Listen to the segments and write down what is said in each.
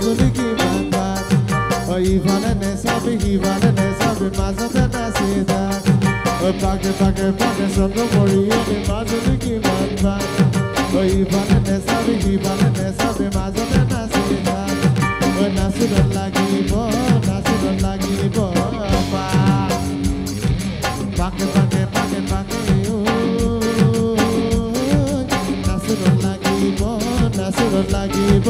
মাজুলী কিমান ভাল ইফালে নেচাবি সিফালে নেচাবি মাজতে নাচি থাক পাকে পাকে পাকে চন্দ্ৰ মৰিয়নি মাজুলী কিমান ভাল ইফালে নেচাবি সিফালে নেচাবি মাজতে নাচি থাক নাচিব লাগিব পাকে পাকে পাকে পাকে নাচিব লাগিব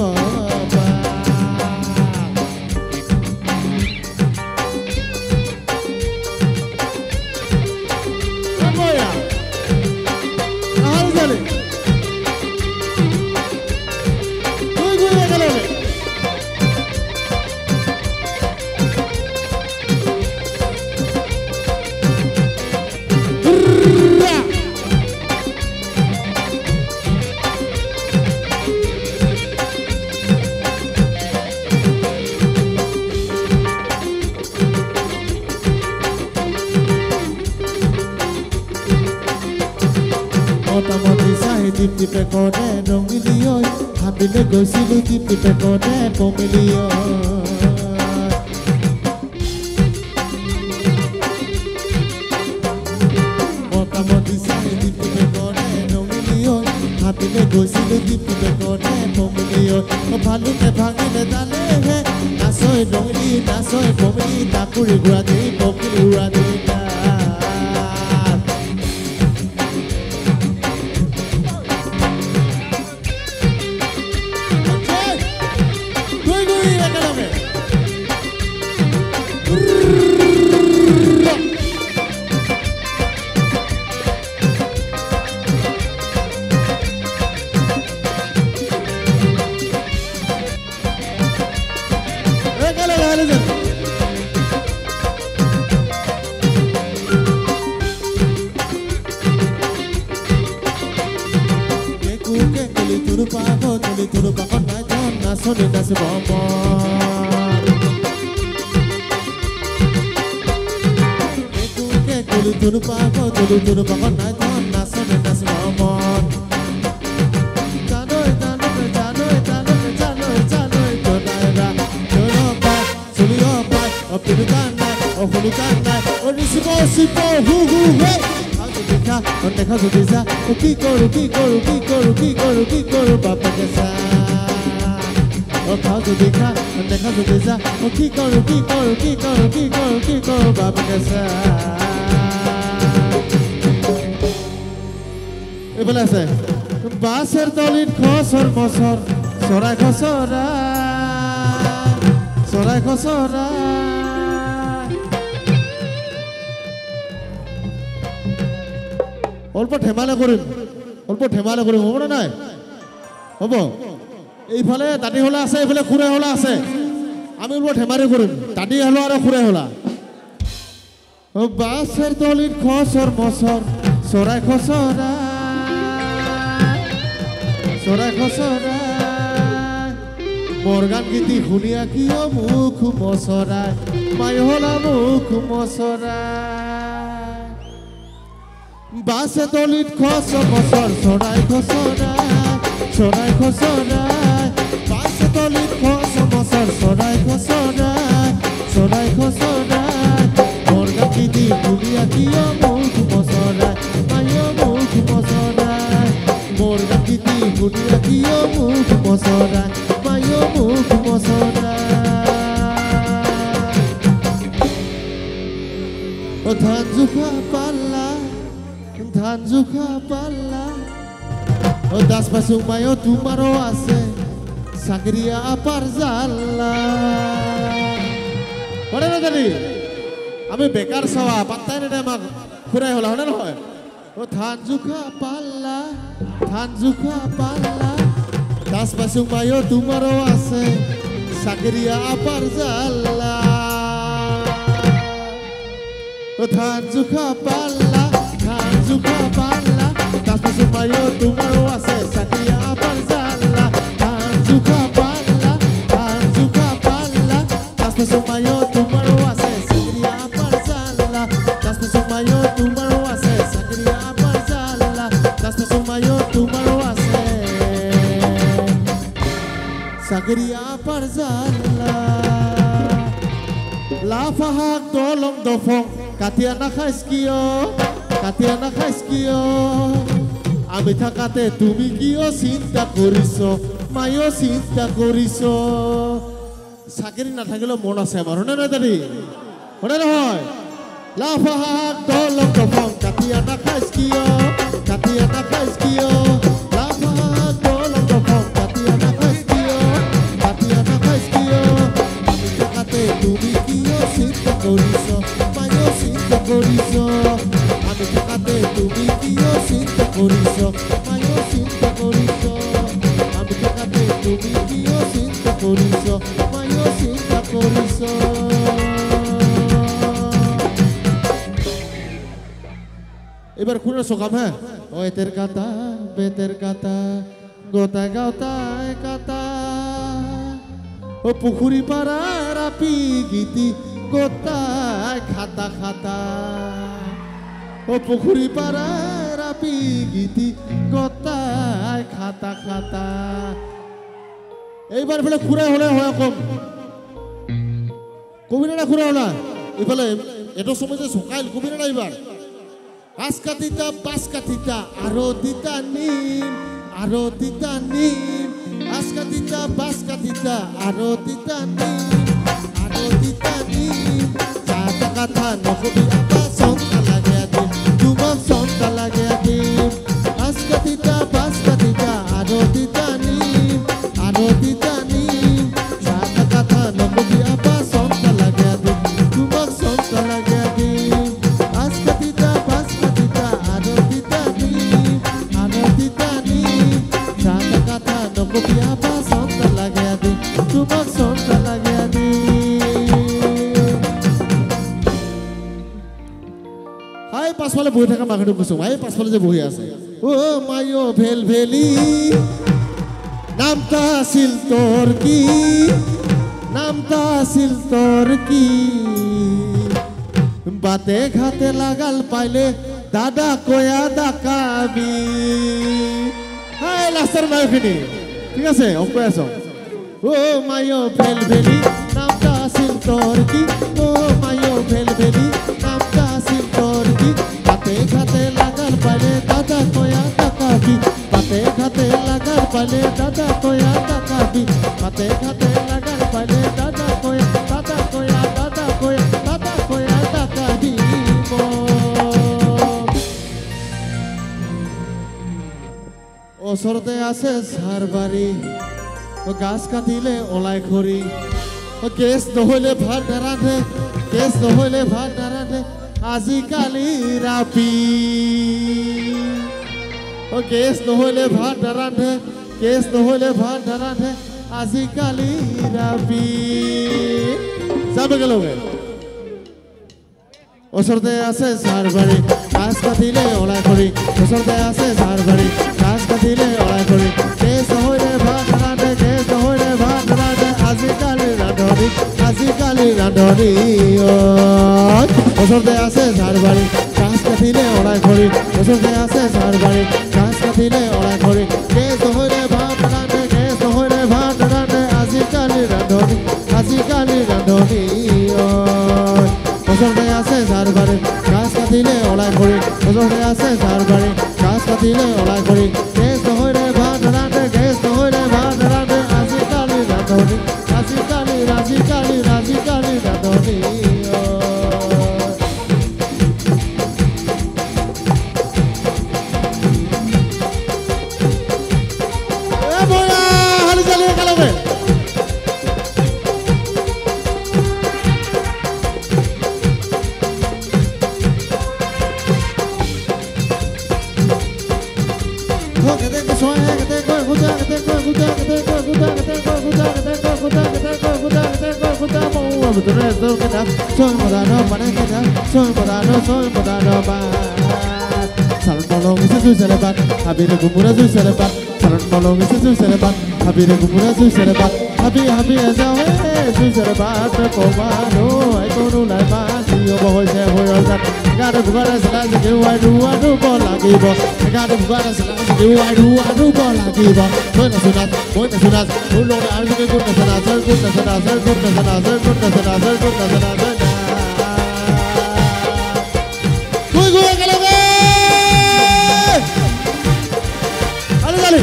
টিপে কৰে ৰঙিলি ঐ ভাবিলে গৈছিলো টিপে কৰে পমিলি ঐ মোটামুটি চাই টিপে কৰে ৰঙিলি ঐ ভাবিলে গৈছিলো টিপে কৰে পমিলি ঐ ভালুকে ভাঙিলে জানেহে নাচৈ ৰঙিলি নাচৈ পমিলি তাকুৰি ঘূৰা দি পমিলি উৰা দি Sonny that's a bomb to the park night on Sonny that's a bomb Jano up to the gun or who can night or is it possible who hey how to be cat on the house of this Kiko Papa How to be cat and the house of this Kiko Papa Ebala say Baser Dolin Kosor Mosor Sorai Kosora অল্প ঠেমালে কৰিম হ'ব না নাই হ'ব এইফালে দাঁতি হলা আছে এইফালে খুৰে হলা আছে আমি অল্প ঠেমালি কৰিম দাঁতি হলা আৰু খুৰে হলা বাছৰ তলিত খসৰ মছৰ চৰাই খসৰা মোৰ গান গীতি শুনিয়া কিয় মুখ মছৰাই মাই হলা মুখ মছৰাই বাছে তলিত খসৰ মছৰ চৰাই খসৰাই বাছে তলিত খসৰ মছৰ চৰাই খসৰাই মোৰ গান গীতি শুনিয়া কিয় মুখ মছৰাই মাই মুখ মছৰাই মোৰ গান গীতি শুনিয়া কিয় মুখ মছৰাই মাই মুখ মছৰাই ধান জোখা পাল্লা দাস পাইছো মায়ো তোমারও আছে চাকরিয়া আপার জাল্লা হরে না জানি আমি বেকার চাওয়া পাত্তাই নেদে আমাক খুৰাই হলা হয়নে নহয় ধান জোখা পাল্লা দাস পাইছো মায়ো তোমারও আছে চাকরিয়া আপার জাল্লা ধান জোখা পাল্লা das paso mayo tumaro ase sakriya parzalla ধান জোখা পাল্লা das paso mayo tumaro ase sakriya parzalla das paso mayo tumaro ase sakriya parzalla das paso mayo tumaro ase Sageria Parzala La Fahak Dolong Dofong Katiana Khaiskio আমি থাকাতে তুমি কিও চিন্তা কৰিছো মায়ো চিন্তা কৰিছো চাকৰি নাথাকিলেও মন আছে আমাৰ হনে নহয় দাদি হনে নহয় লাফাক দলক দফং কাটিয়া নাখাইছ কিয় লাফাক দলক দফং কাটিয়া নাখাইছ কিয় আমি থাকাতে তুমি কিও চিন্তা কৰিছো মায়ো চিন্তা কৰিছো আমি থাকাতে তুমি কিয় চিন্তা কৰিছো মায়ো চিন্তা কৰিছো আমি থাকাতে তুমি কিয় চিন্তা কৰিছো মায়ো চিন্তা কৰিছো এবার কোন সকাম হ্যাঁ ওই তের কাতা বেতের কাতা গোটা গাওতায় কাতা ও পুকুরি পাড়া রাপি গীতি গোটায় খাতা খাতা ও পুকুরি পাড়া রাপি গীতি গোটায় খাতা খাতা এইবার ফেলে খুঁড়ে হলে হয় কম কবিরা খুঁড়ে হলা এফালে এত সময় যে সকাল কবিরা এইবার আজকাতিতা পাঁচকাতিতা আরো দিতা নিম আজকাতিতা পাঁচকাতিতা আরো দিতা নিম চাটা কথা নকবি আপা সন্তা লাগে দিম তোমার সন্তা লাগে দিম আজকাতিতা পাঁচকাতিতা আরো দিতা নিম চাটা কথা নকবি আপা সন্তা লাগে দিম তোমার সন্তা লাগে দিম আজকাতিতা পাঁচকাতিতা আরো দিতা নিম চাটা কথা নকবি আপা সন্তা লাগে দিম তোমার সন্তা লাগে হাই পাছফালে বহি থকা মাঘটো কৈছো হাই পাছফালে যে বহি আছে ও মায়ো ভেল ভেলি নামটা আছিল তোর কি বাতে ঘাতে লাগাল পাইলে দাদা কয়া ডাকাবি হাই লাস্টার মায়খিনি ঠিক আছে অঙ্ক আছো ও মায়ো ভেল ভেলি নামটা আছিল তোর কি ও মায়ো ভেল ভেলি নামটা আছিল তোর কি বাতে ঘাতে লাগাল পাইলে দাদা কয়া ডাকাবি বাতে ঘাতে লাগাল পাইলে দাদা কয়া ডাকাবি বাতে ঘাতে লাগাল পাইলে দাদা কয়া ডাকাবি ওচৰতে আছে সাৰবাৰী গাছ কাটিলে ওলাই খৰি গেছ নহলে ভাত নাৰান্ধে আজিকালি ৰাপি গেছ নহলে ভাত নাৰান্ধে আজিকালি ৰাপি যাবে গেলগে ওচৰতে আছে সাৰবাৰী গাছ কাটিলে ওলাই খৰি ওচৰতে আছে সাৰবাৰী গাছ কাটিলে ওলাই খৰি গেছ নহলে ভাত নাৰান্ধে আজিকালি ৰান্ধনি ওচৰতে আছে সাৰবাৰী গাছ কাটিলে ওলাই খৰি ওচৰতে আছে সাৰবাৰী গাছ কাটিলে ওলাই খৰি গেছ নহলে ভাত নাৰান্ধে আজিকালি ৰান্ধনি ওচৰতে আছে সাৰবাৰী গাছ কাটিলে ওলাই খৰি ওচৰতে আছে সাৰবাৰী গাছ কাটিলে ওলাই খৰি গেছ নহলে ভাত নাৰান্ধে আজিকালি ৰান্ধনি Soy modano para quedar, soy modano Salon molong isi su selebat, habire gumura su selebat. Salon molong isi su selebat, habire gumura su selebat. Habi ezawe su selebat, komano, ekono lai masi. হৈছে হৈৰজাত গাতে ভুগাতে চেলাই জিকিৱাই ধুব লাগিব গাতে ভুগাতে চেলাই জিকিৱাই ধুব লাগিব মই নাচোনাচ মোৰ লগত আৰু যদি কোন নাচনাচ তুই গৈ একেলগে আৰু গালি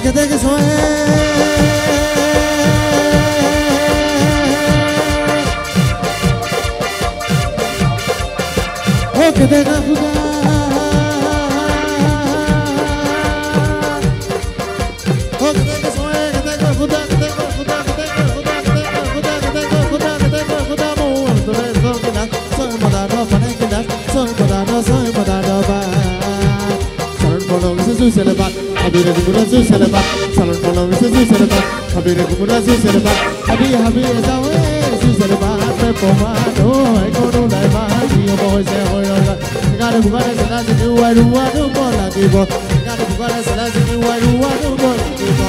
que te que soy que te que jugar que te que soy que te que jugar que te que jugar que te que jugar que te que jugar que te que jugar que te que jugar tú eres lo que das soy modano para que das soy modano ba son por lo que se suele bat Habire kumura su selebat salon polo su selebat habire kumura su selebat habi sawe su selebat pe pomado ai kono lai ba dio boy se hoyoga gare bugare sala se duwa do bola dibo gare bugare sala se duwa do bola dibo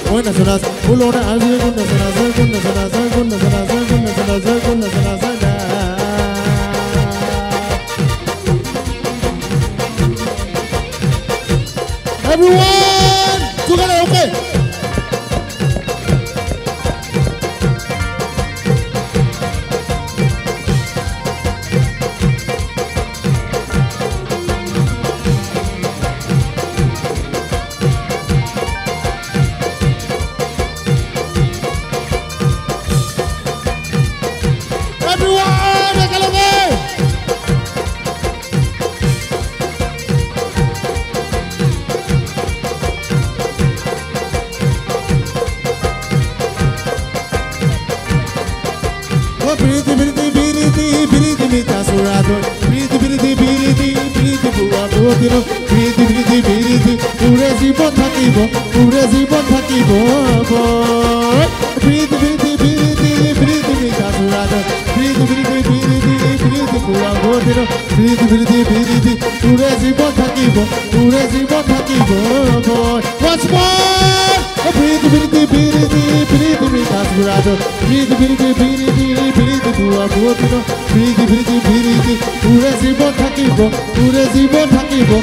buena sonas ulona alzi kunna sonas Everyone, together, okay? Everyone, ekalenge. Biriti mita surado biriti buado tiro biriti urezi bontakibo biriti mita surado biriti buado tiro biriti urezi bontakibo once more biriti mita surado biriti buado tiro biriti urezi bontakibo urezi bontakibo